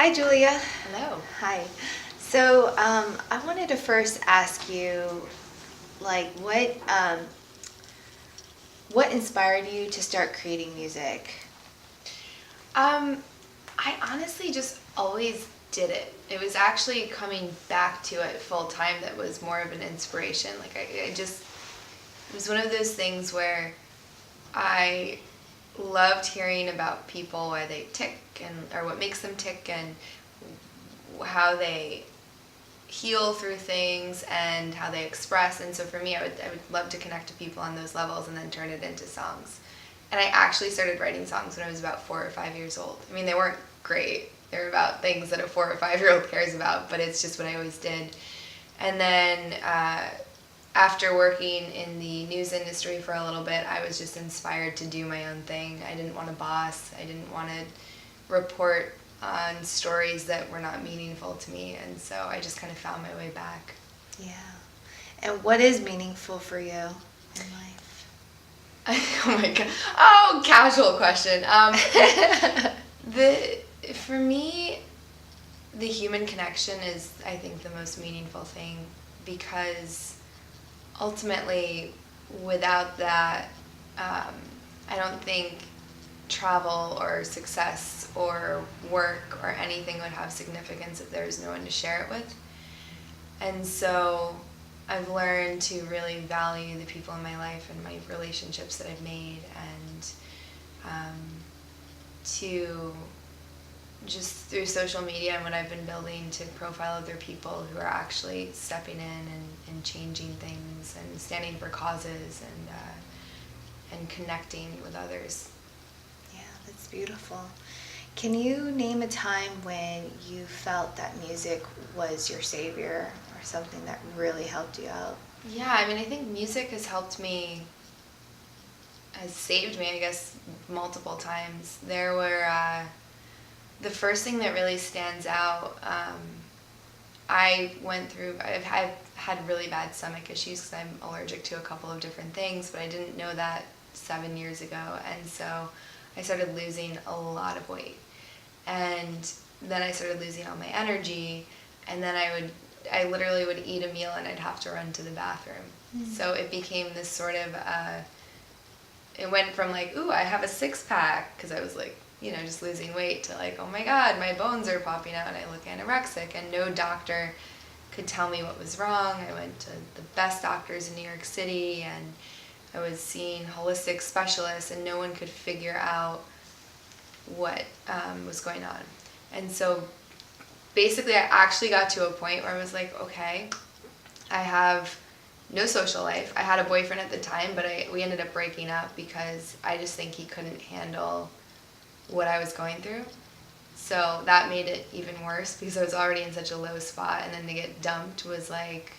Hi, Julia. Hello. Hi. So, I wanted to first ask you, like, what inspired you to start creating music? Um, I honestly just always did it. It was actually coming back to it full time that was more of an inspiration. Like I just, it was one of those things where I loved hearing about people, why they tick and or what makes them tick and how they heal through things and how they express. And so for me, I would love to connect to people on those levels and then turn it into songs. And I actually started writing songs when I was about 4 or 5 years old. I mean, they weren't great. They were about things that a 4 or 5 year old cares about, but it's just what I always did. And then after working in the news industry for a little bit, I was just inspired to do my own thing. I didn't want a boss. I didn't want to report on stories that were not meaningful to me, and so I just kind of found my way back. Yeah. And what is meaningful for you in life? Oh my god! Oh, casual question. The for me, the human connection is, I think, the most meaningful thing, because ultimately, without that, I don't think travel or success or work or anything would have significance if there's no one to share it with. And so I've learned to really value the people in my life and my relationships that I've made, and to just through social media and what I've been building to profile other people who are actually stepping in and changing things and standing for causes and connecting with others. Yeah, that's beautiful. Can you name a time when you felt that music was your savior or something that really helped you out? Yeah, I mean, I think music has helped me, has saved me, I guess, multiple times. There were, the first thing that really stands out, I've had really bad stomach issues because I'm allergic to a couple of different things, but I didn't know that 7 years ago, and so I started losing a lot of weight. And then I started losing all my energy, and then I literally would eat a meal and I'd have to run to the bathroom. So it became this sort of, it went from like, ooh, I have a six pack, because I was like, just losing weight, to like, oh my god, my bones are popping out and I look anorexic, and no doctor could tell me what was wrong. I went to the best doctors in New York City, and I was seeing holistic specialists, and no one could figure out what was going on. And so basically I actually got to a point where I was like, okay, I have no social life. I had a boyfriend at the time, but we ended up breaking up because I just think he couldn't handle what I was going through. So that made it even worse, because I was already in such a low spot, and then to get dumped was like,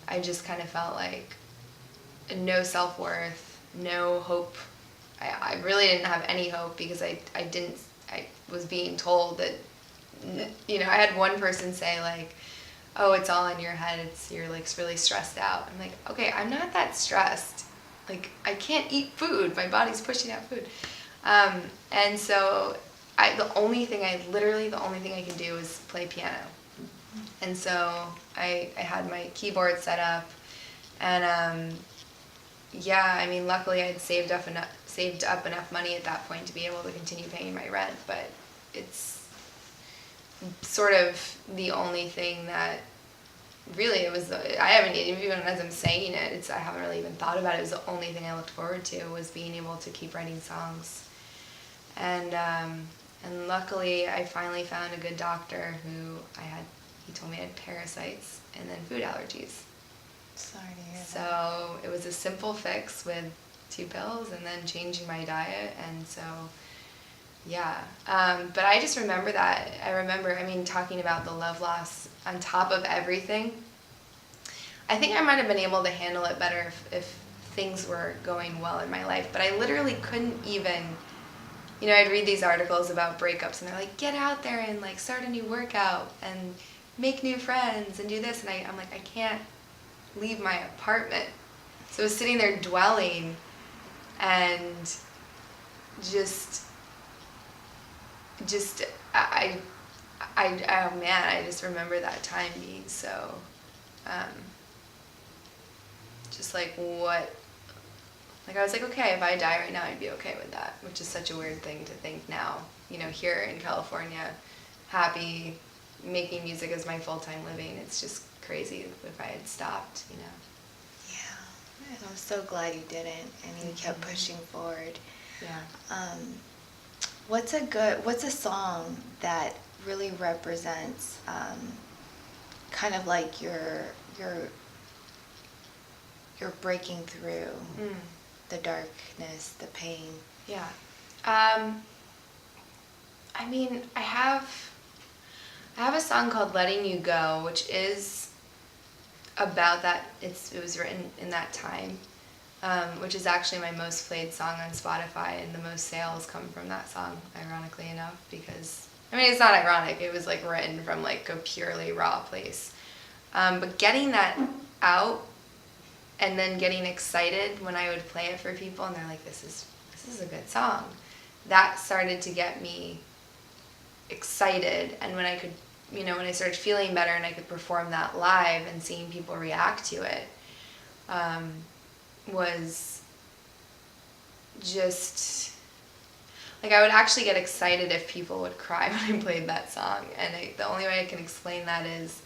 I just kind of felt like no self-worth, no hope. I really didn't have any hope, because I was being told that, I had one person say like, oh, it's all in your head, you're like really stressed out. I'm like, okay, I'm not that stressed. Like, I can't eat food, my body's pushing out food. And so the only thing I can do is play piano. And so I had my keyboard set up, and yeah, I mean, luckily I'd saved up enough money at that point to be able to continue paying my rent, but it's sort of the only thing that really, I haven't even as I'm saying it, I haven't really even thought about it. It was the only thing I looked forward to, was being able to keep writing songs. And luckily I finally found a good doctor he told me I had parasites and then food allergies. Sorry to hear that. So it was a simple fix with 2 pills and then changing my diet, and so yeah. But I just remember that. Talking about the love loss on top of everything, I think I might have been able to handle it better if things were going well in my life, but I literally couldn't even, I'd read these articles about breakups, and they're like, get out there and like start a new workout and make new friends and do this, and I'm like, I can't leave my apartment. So I was sitting there dwelling, and just I oh man, I just remember that time being so, um, just like what, like I was like, okay, if I die right now, I'd be okay with that, which is such a weird thing to think now, here in California, happy, making music as my full-time living. It's just crazy if I had stopped. Yeah, and I'm so glad you didn't, and you kept pushing forward. Yeah. What's a song that really represents kind of like your breaking through the darkness, the pain? Yeah. I mean, I have a song called "Letting You Go," which is about that. It was written in that time, which is actually my most played song on Spotify, and the most sales come from that song, ironically enough, because, I mean, it's not ironic, it was like written from like a purely raw place. But getting that out and then getting excited when I would play it for people and they're like, this is a good song, that started to get me excited. And when I could, when I started feeling better and I could perform that live and seeing people react to it, was just like, I would actually get excited if people would cry when I played that song, and the only way I can explain that is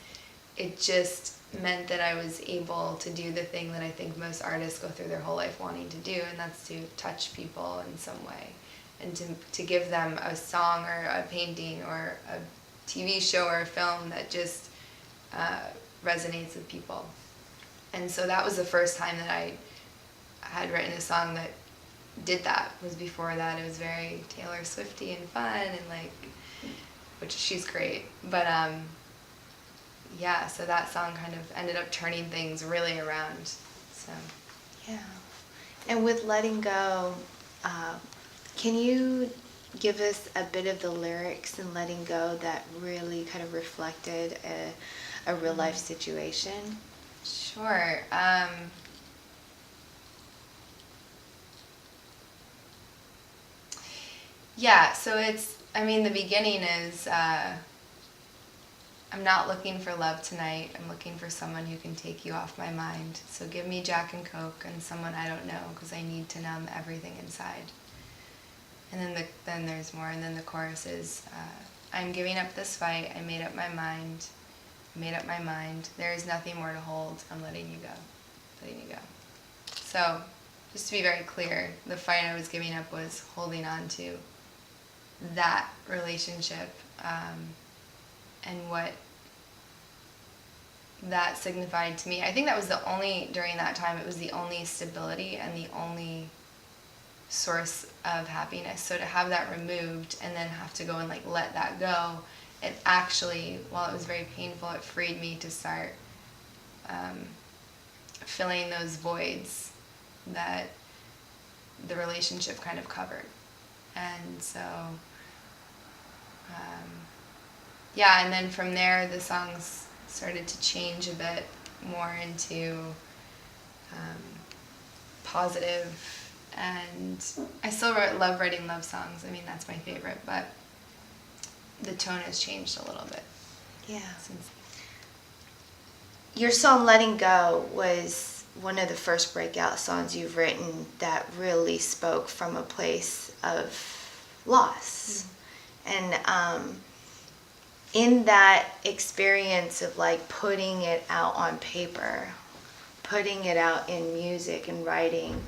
it just meant that I was able to do the thing that I think most artists go through their whole life wanting to do, and that's to touch people in some way, and to give them a song or a painting or a TV show or a film that just resonates with people. And so that was the first time that I had written a song that did that. Was before that it was very Taylor Swifty and fun, and like, which she's great, but yeah, so that song kind of ended up turning things really around. So Yeah. And with Letting Go, can you give us a bit of the lyrics in Letting Go that really kind of reflected a real life situation? Sure. Yeah, so the beginning is, I'm not looking for love tonight. I'm looking for someone who can take you off my mind. So give me Jack and Coke and someone I don't know, because I need to numb everything inside. And then there's more, and then the chorus is, I'm giving up this fight. I made up my mind. Made up my mind. There is nothing more to hold. I'm letting you go. Letting you go. So, just to be very clear, the fight I was giving up was holding on to that relationship, and what that signified to me. I think that was during that time, it was the only stability and the only source of happiness. So to have that removed and then have to go and like let that go, it actually, while it was very painful, it freed me to start filling those voids that the relationship kind of covered. And so, yeah, and then from there the songs started to change a bit more into positive, and I still love writing love songs. I mean, that's my favorite, but the tone has changed a little bit. Yeah. Since. Your song Letting Go was one of the first breakout songs you've written that really spoke from a place of loss. Mm-hmm. And in that experience of like putting it out on paper, putting it out in music and writing,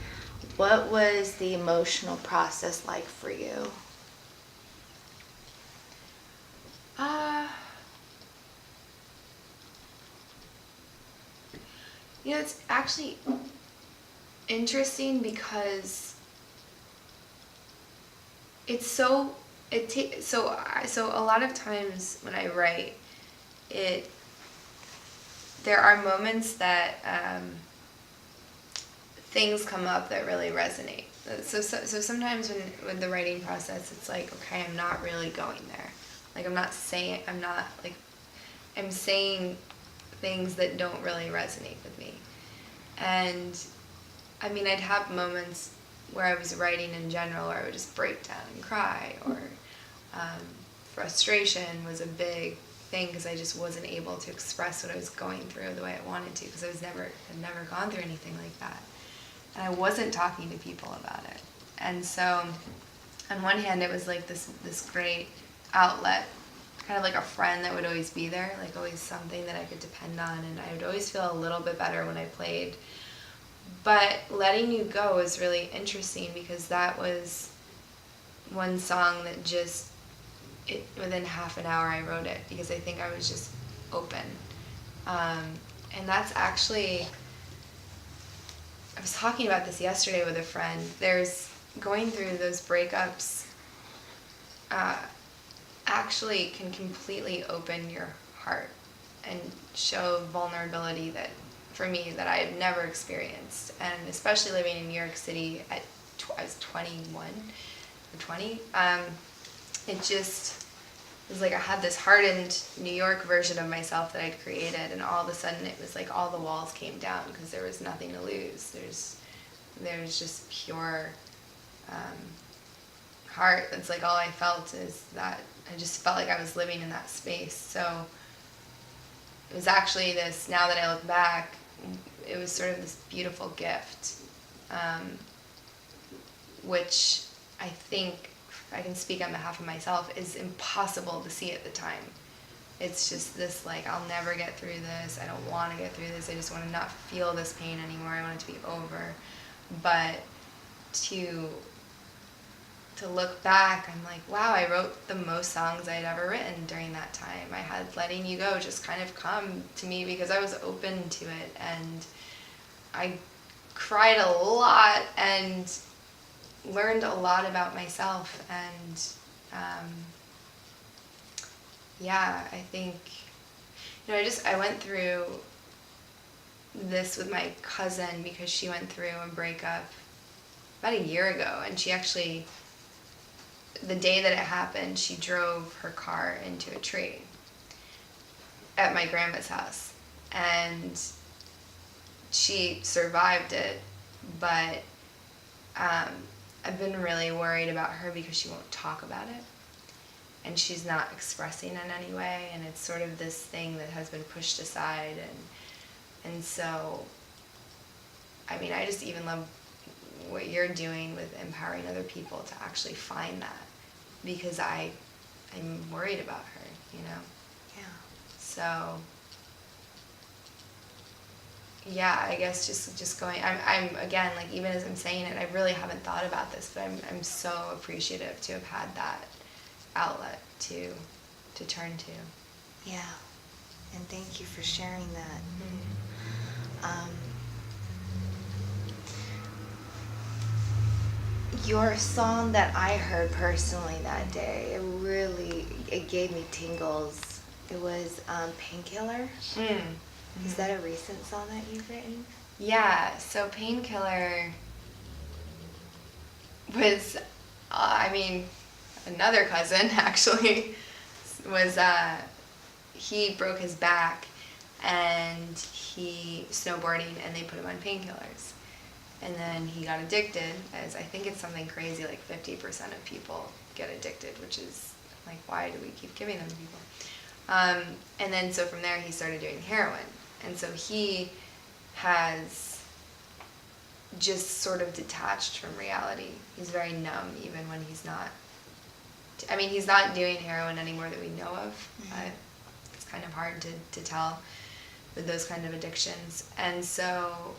what was the emotional process like for you? It's actually interesting because it's so a lot of times when I write it, there are moments that things come up that really resonate. So sometimes when the writing process, it's like, okay, I'm not really going there. Like I'm saying things that don't really resonate with me. And I mean, I'd have moments where I was writing in general where I would just break down and cry, or frustration was a big thing because I just wasn't able to express what I was going through the way I wanted to because had never gone through anything like that. And I wasn't talking to people about it. And so on one hand, it was like this great outlet, kind of like a friend that would always be there, like always something that I could depend on, and I would always feel a little bit better when I played. But Letting You Go was really interesting because that was one song that just, within half an hour I wrote it because I think I was just open. And that's actually, I was talking about this yesterday with a friend. There's going through those breakups actually can completely open your heart and show vulnerability that, for me, that I had never experienced. And especially living in New York City I was 21 or 20, it just was like I had this hardened New York version of myself that I'd created, and all of a sudden it was like all the walls came down because there was nothing to lose. There's just pure heart. That's like all I felt, is that I just felt like I was living in that space. So it was actually this, now that I look back, it was sort of this beautiful gift, which I think, if I can speak on behalf of myself, is impossible to see at the time. It's just this, like, I'll never get through this, I don't want to get through this, I just want to not feel this pain anymore, I want it to be over. But to look back, I'm like, wow, I wrote the most songs I'd ever written during that time. I had Letting You Go just kind of come to me because I was open to it, and I cried a lot and learned a lot about myself. And yeah, I think, I went through this with my cousin because she went through a breakup about a year ago, and she actually, the day that it happened, she drove her car into a tree at my grandma's house, and she survived it. But I've been really worried about her because she won't talk about it, and she's not expressing in any way, and it's sort of this thing that has been pushed aside. And so, I mean, I just even love what you're doing with empowering other people to actually find that, because I'm worried about her, Yeah. So, yeah, I guess just going, I'm again, like, even as I'm saying it, I really haven't thought about this, but I'm so appreciative to have had that outlet to turn to. Yeah. And thank you for sharing that. Your song that I heard personally that day, it gave me tingles. It was Painkiller. Is that a recent song that you've written? Yeah, so Painkiller was, another cousin actually was, he broke his back and he snowboarding, and they put him on painkillers. And then he got addicted, as I think it's something crazy, like 50% of people get addicted, which is like, why do we keep giving them to people? And then so from there he started doing heroin. And so he has just sort of detached from reality. He's very numb even when he's not. He's not doing heroin anymore that we know of. It's kind of hard to tell with those kind of addictions. And so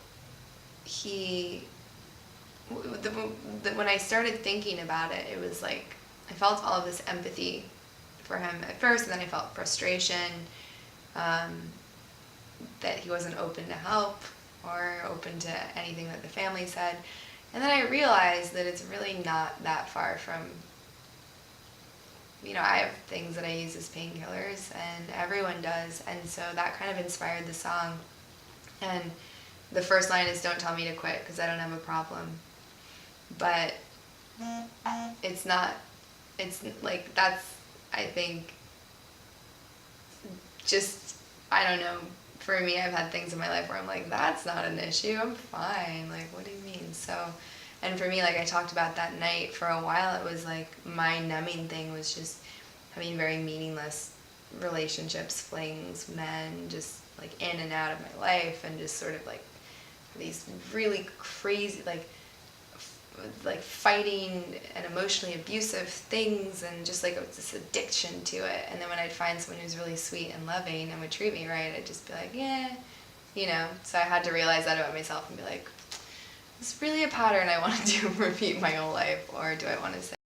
when I started thinking about it, it was like I felt all of this empathy for him at first, and then I felt frustration that he wasn't open to help or open to anything that the family said. And then I realized that it's really not that far from, I have things that I use as painkillers, and everyone does. And so that kind of inspired the song. And the first line is, "Don't tell me to quit because I don't have a problem." But it's like, that's, I think, just, I don't know, for me, I've had things in my life where I'm like, that's not an issue, I'm fine, like, what do you mean? So, and for me, like I talked about that night, for a while it was like my numbing thing was just having very meaningless relationships, flings, men, just like in and out of my life, and just sort of like these really crazy, like fighting and emotionally abusive things, and just like this addiction to it. And then when I'd find someone who's really sweet and loving and would treat me right, I'd just be like, yeah, you know. So I had to realize that about myself and be like, is this really a pattern I want to do repeat my whole life, or do I want to say,